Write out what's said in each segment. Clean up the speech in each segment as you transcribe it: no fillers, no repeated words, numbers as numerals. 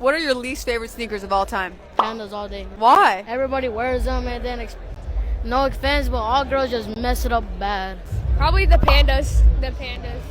what are your least favorite sneakers of all time? Pandas all day. Why? Everybody wears them, and then no offense, but all girls just mess it up bad. Probably the pandas. The pandas.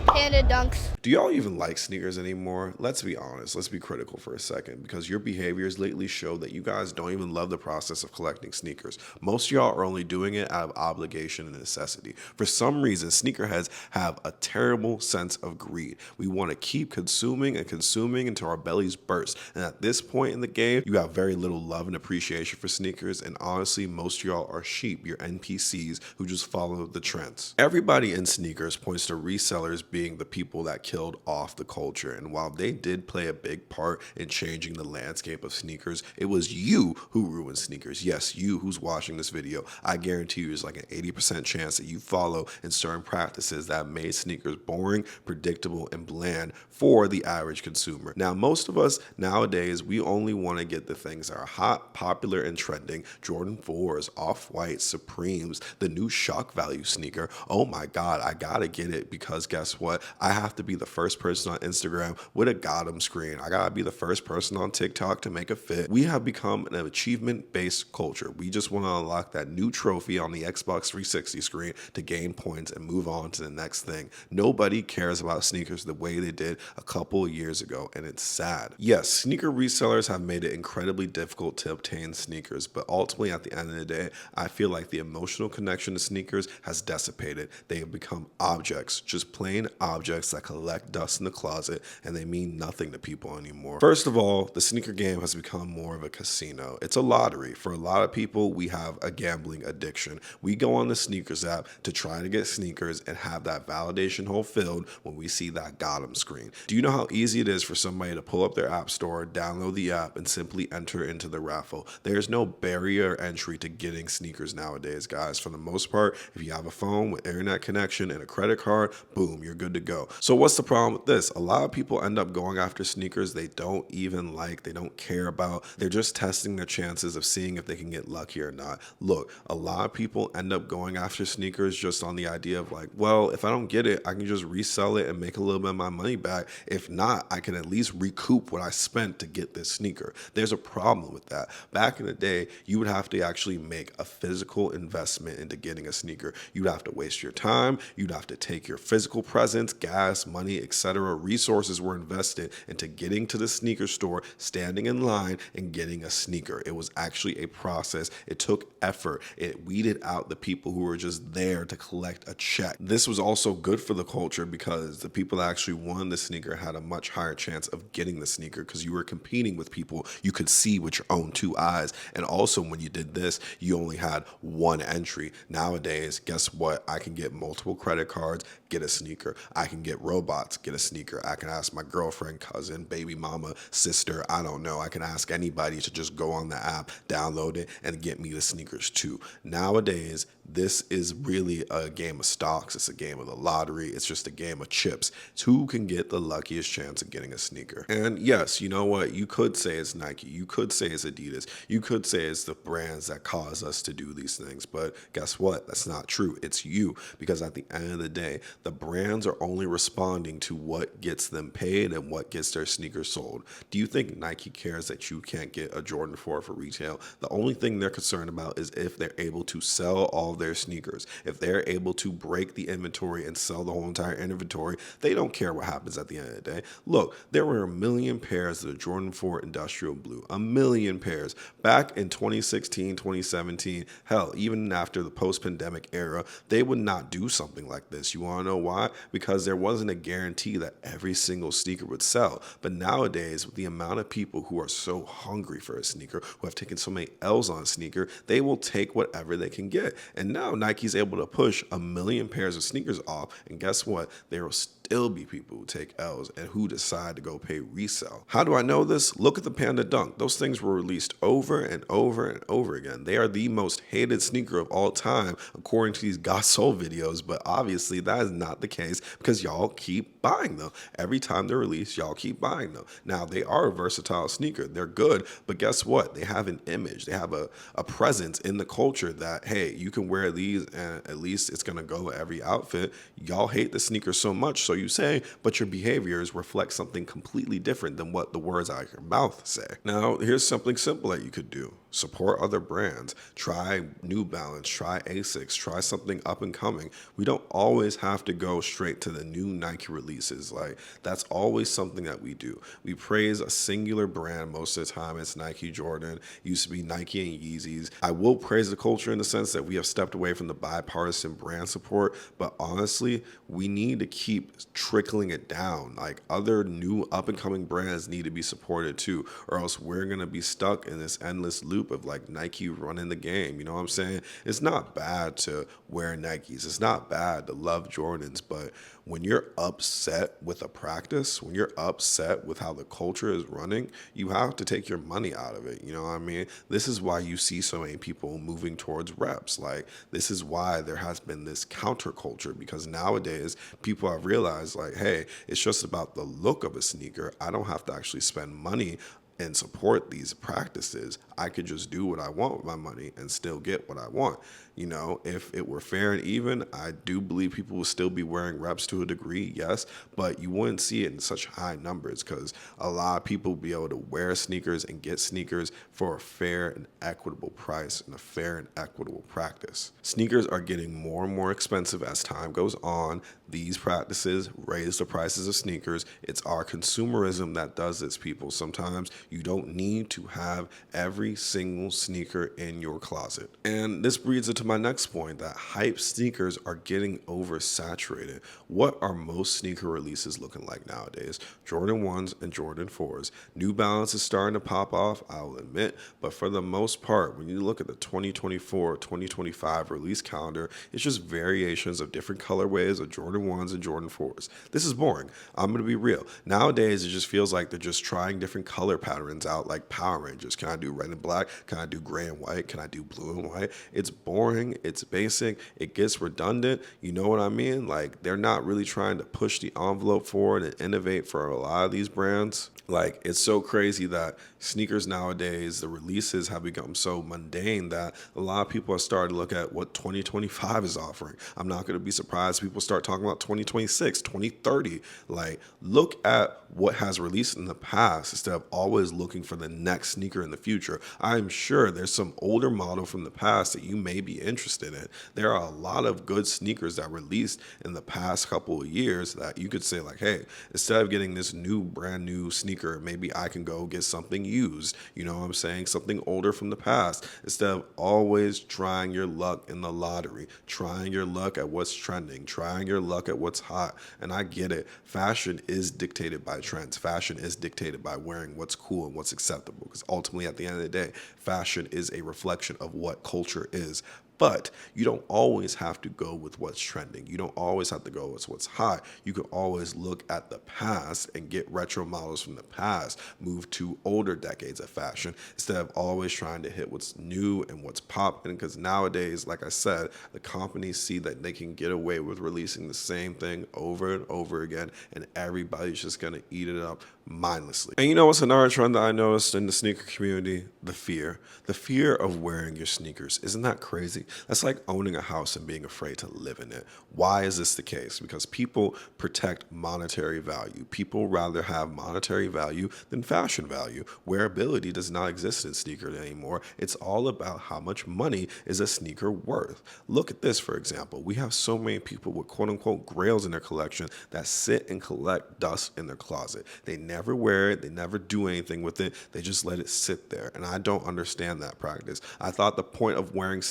Panda dunks. Do y'all even like sneakers anymore? Let's be honest. Let's be critical for a second, because your behaviors lately show that you guys don't even love the process of collecting sneakers. Most of y'all are only doing it out of obligation and necessity. For some reason, sneakerheads have a terrible sense of greed. We want to keep consuming and consuming until our bellies burst. And at this point in the game, you have very little love and appreciation for sneakers. And honestly, most of y'all are sheep. You're NPCs who just follow the trends. Everybody in sneakers points to resellers being the people that killed off the culture. And while they did play a big part in changing the landscape of sneakers, it was you who ruined sneakers. Yes, you who's watching this video. I guarantee you there's like an 80% chance that you follow in certain practices that made sneakers boring, predictable, and bland for the average consumer. Now, most of us nowadays, we only want to get the things that are hot, popular, and trending. Jordan 4s, Off-White, Supremes, the new shock value sneaker. Oh my God, I gotta get it, because guess what? I have to be the first person on Instagram with a Gotham screen. I gotta be the first person on TikTok to make a fit. We have become an achievement-based culture. We just want to unlock that new trophy on the Xbox 360 screen to gain points and move on to the next thing. Nobody cares about sneakers the way they did a couple of years ago, and it's sad. Yes, sneaker resellers have made it incredibly difficult to obtain sneakers, but ultimately at the end of the day, I feel like the emotional connection to sneakers has dissipated. They have become objects, just plain objects that collect dust in the closet, and they mean nothing to people anymore. First of all, the sneaker game has become more of a casino. It's a lottery. For a lot of people, we have a gambling addiction. We go on the sneakers app to try to get sneakers and have that validation hole filled when we see that Gotham screen. Do you know how easy it is for somebody to pull up their app store, download the app, and simply enter into the raffle? There's no barrier entry to getting sneakers nowadays, guys. For the most part, if you have a phone with internet connection and a credit card, boom, you're good to go. So what's the problem with this? A lot of people end up going after sneakers they don't even like, they don't care about. They're just testing their chances of seeing if they can get lucky or not. Look, a lot of people end up going after sneakers just on the idea of like, well, if I don't get it, I can just resell it and make a little bit of my money back. If not, I can at least recoup what I spent to get this sneaker. There's a problem with that. Back in the day, you would have to actually make a physical investment into getting a sneaker. You'd have to waste your time. You'd have to take your physical presence, gas, money, etc. Resources were invested into getting to the sneaker store, standing in line, and getting a sneaker. It was actually a process. It took effort. It weeded out the people who were just there to collect a check. This was also good for the culture because the people that actually won the sneaker had a much higher chance of getting the sneaker because you were competing with people you could see with your own two eyes. And also when you did this, you only had one entry. Nowadays, guess what? I can get multiple credit cards, get a sneaker. I can get robots, get a sneaker. I can ask my girlfriend, cousin, baby mama, sister, I don't know. I can ask anybody to just go on the app, download it, and get me the sneakers too. Nowadays, this is really a game of stocks. It's a game of the lottery. It's just a game of chips. It's who can get the luckiest chance of getting a sneaker. And yes, you know what? You could say it's Nike. You could say it's Adidas. You could say it's the brands that cause us to do these things. But guess what? That's not true. It's you. Because at the end of the day, the brands are only responding to what gets them paid and what gets their sneakers sold. Do you think Nike cares that you can't get a Jordan 4 for retail? The only thing they're concerned about is if they're able to sell all their sneakers. If they're able to break the inventory and sell the whole entire inventory, they don't care what happens at the end of the day. Look, there were 1 million pairs of the Jordan 4 Industrial Blue. 1 million pairs. Back in 2016, 2017, hell, even after the post-pandemic era, they would not do something like this. You want to know why? Because there wasn't a guarantee that every single sneaker would sell. But nowadays, with the amount of people who are so hungry for a sneaker, who have taken so many L's on a sneaker, they will take whatever they can get. And now Nike's able to push 1 million pairs of sneakers off. And guess what? There will still be people who take L's and who decide to go pay resell. How do I know this? Look at the Panda Dunk. Those things were released over and over and over again. They are the most hated sneaker of all time, according to these Got Soul videos. But obviously that is not the case because y'all keep buying them. Every time they're released, y'all keep buying them. Now, they are a versatile sneaker. They're good, but guess what? They have an image. They have a presence in the culture that, hey, you can wear these and at least it's going to go with every outfit. Y'all hate the sneaker so much, so you say, but your behaviors reflect something completely different than what the words out of your mouth say. Now, here's something simple that you could do. Support other brands. Try New Balance, try Asics, try something up and coming. We don't always have to go straight to the new Nike releases. Like, that's always something that we do. We praise a singular brand most of the time. It's Nike, Jordan, used to be Nike and Yeezys. I will praise the culture in the sense that we have stepped away from the bipartisan brand support, but honestly, we need to keep trickling it down. Like, other new up and coming brands need to be supported too, or else we're going to be stuck in this endless loop of like Nike running the game. You know what I'm saying? It's not bad to wear Nikes. It's not bad to love Jordans, but when you're upset with a practice, when you're upset with how the culture is running, you have to take your money out of it. You know what I mean? This is why you see so many people moving towards reps. Like, this is why there has been this counterculture, because nowadays people have realized, like, hey, it's just about the look of a sneaker. I don't have to actually spend money and support these practices. I could just do what I want with my money and still get what I want. You know, if it were fair and even, I do believe people will still be wearing reps to a degree, yes, but you wouldn't see it in such high numbers because a lot of people will be able to wear sneakers and get sneakers for a fair and equitable price and a fair and equitable practice. Sneakers are getting more and more expensive as time goes on. These practices raise the prices of sneakers. It's our consumerism that does this, people. Sometimes you don't need to have every single sneaker in your closet. And this breeds into my next point, that hype sneakers are getting oversaturated. What are most sneaker releases looking like nowadays? Jordan 1s and Jordan 4s. New Balance is starting to pop off, I'll admit, but for the most part, when you look at the 2024-2025 release calendar, it's just variations of different colorways of Jordan 1s and Jordan 4s. This is boring. I'm going to be real. Nowadays, it just feels like they're just trying different color patterns out, like Power Rangers. Can I do red and black? Can I do gray and white? Can I do blue and white? It's boring. It's basic. It gets redundant. You know what I mean? Like, they're not really trying to push the envelope forward and innovate for a lot of these brands. Like, it's so crazy that sneakers nowadays, the releases have become so mundane that a lot of people are starting to look at what 2025 is offering. I'm not going to be surprised if people start talking about 2026, 2030. Like, look at what has released in the past instead of always looking for the next sneaker in the future. I'm sure there's some older model from the past that you may be interested in. There are a lot of good sneakers that released in the past couple of years that you could say, like, hey, instead of getting this new brand new sneaker, maybe I can go get something used. You know what I'm saying? Something older from the past, instead of always trying your luck in the lottery, trying your luck at what's trending, trying your luck at what's hot. And I get it. Fashion is dictated by trends. Fashion is dictated by wearing what's cool and what's acceptable, because ultimately at the end of the day, fashion is a reflection of what culture is. But you don't always have to go with what's trending. You don't always have to go with what's hot. You can always look at the past and get retro models from the past, move to older decades of fashion, instead of always trying to hit what's new and what's popping. Because nowadays, like I said, the companies see that they can get away with releasing the same thing over and over again, and everybody's just going to eat it up mindlessly. And you know what's another trend that I noticed in the sneaker community? The fear. The fear of wearing your sneakers. Isn't that crazy? That's like owning a house and being afraid to live in it. Why is this the case? Because people protect monetary value. People rather have monetary value than fashion value. Wearability does not exist in sneakers anymore. It's all about how much money is a sneaker worth. Look at this, for example. We have so many people with quote-unquote grails in their collection that sit and collect dust in their closet. They never wear it. They never do anything with it. They just let it sit there. And I don't understand that practice. I thought the point of owning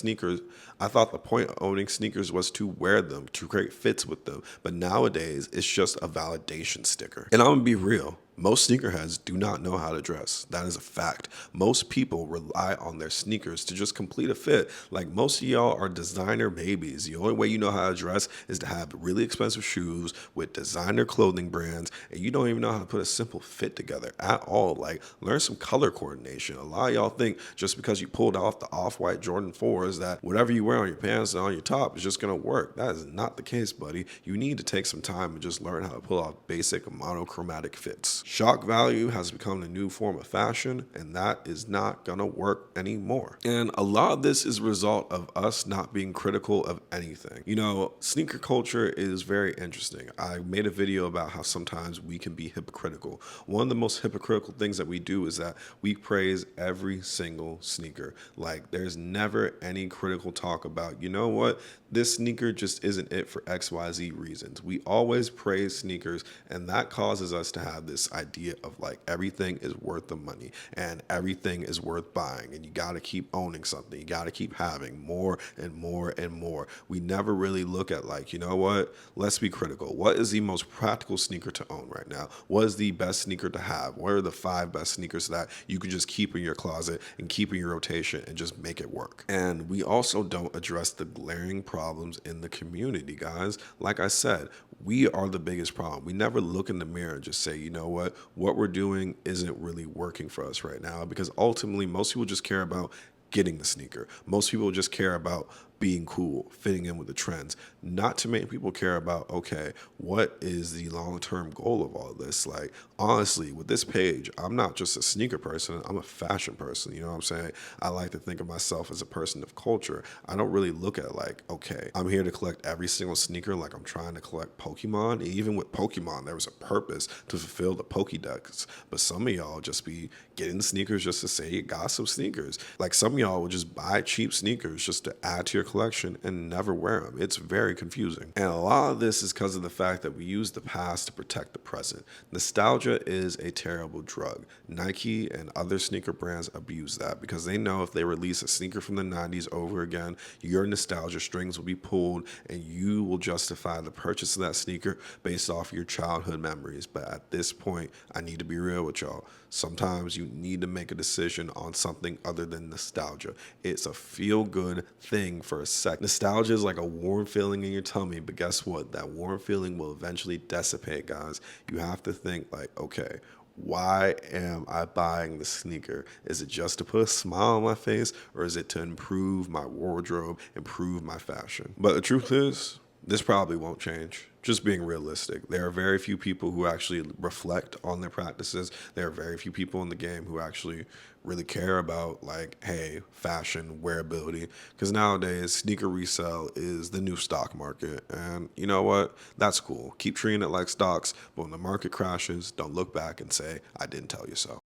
sneakers was to wear them, to create fits with them. But nowadays, it's just a validation sticker. And I'm going to be real. Most sneakerheads do not know how to dress. That is a fact. Most people rely on their sneakers to just complete a fit. Like, most of y'all are designer babies. The only way you know how to dress is to have really expensive shoes with designer clothing brands, and you don't even know how to put a simple fit together at all. Like, learn some color coordination. A lot of y'all think just because you pulled off the off-white Jordan 4s that whatever you wear on your pants and on your top is just going to work. That is not the case, buddy. You need to take some time and just learn how to pull off basic monochromatic fits. Shock value has become the new form of fashion, and that is not gonna work anymore. And a lot of this is a result of us not being critical of anything. You know, sneaker culture is very interesting. I made a video about how sometimes we can be hypocritical. One of the most hypocritical things that we do is that we praise every single sneaker. Like, there's never any critical talk about, you know what, this sneaker just isn't it for XYZ reasons. We always praise sneakers, and that causes us to have this idea of like everything is worth the money and everything is worth buying, and you got to keep owning something. You got to keep having more and more and more. We never really look at like, you know what, let's be critical. What is the most practical sneaker to own right now? What is the best sneaker to have? What are the 5 best sneakers that you could just keep in your closet and keep in your rotation and just make it work? And we also don't address the glaring problems in the community, guys. Like I said, we are the biggest problem. We never look in the mirror and just say, you know what we're doing isn't really working for us right now, because ultimately most people just care about getting the sneaker. Most people just care about being cool, fitting in with the trends. Not too many people care about, okay, what is the long-term goal of all of this? Like, honestly, with this page, I'm not just a sneaker person, I'm a fashion person. You know what I'm saying? I like to think of myself as a person of culture. I don't really look at like, okay, I'm here to collect every single sneaker like I'm trying to collect Pokemon. And even with Pokemon, there was a purpose to fulfill the Pokédex. But some of y'all just be getting sneakers just to say you got some sneakers. Like, some of y'all would just buy cheap sneakers just to add to your collection and never wear them. It's very confusing. And a lot of this is because of the fact that we use the past to protect the present. Nostalgia is a terrible drug. Nike and other sneaker brands abuse that because they know if they release a sneaker from the 90s over again, your nostalgia strings will be pulled and you will justify the purchase of that sneaker based off your childhood memories. But at this point, I need to be real with y'all. Sometimes you need to make a decision on something other than nostalgia. It's a feel-good thing for a sec. Nostalgia is like a warm feeling in your tummy, but guess what? That warm feeling will eventually dissipate, guys. You have to think like, okay, why am I buying the sneaker? Is it just to put a smile on my face, or is it to improve my wardrobe, improve my fashion? But the truth is, this probably won't change. Just being realistic. There are very few people who actually reflect on their practices. There are very few people in the game who actually really care about like, hey, fashion, wearability. Because nowadays, sneaker resale is the new stock market. And you know what? That's cool. Keep treating it like stocks. But when the market crashes, don't look back and say, I didn't tell you so.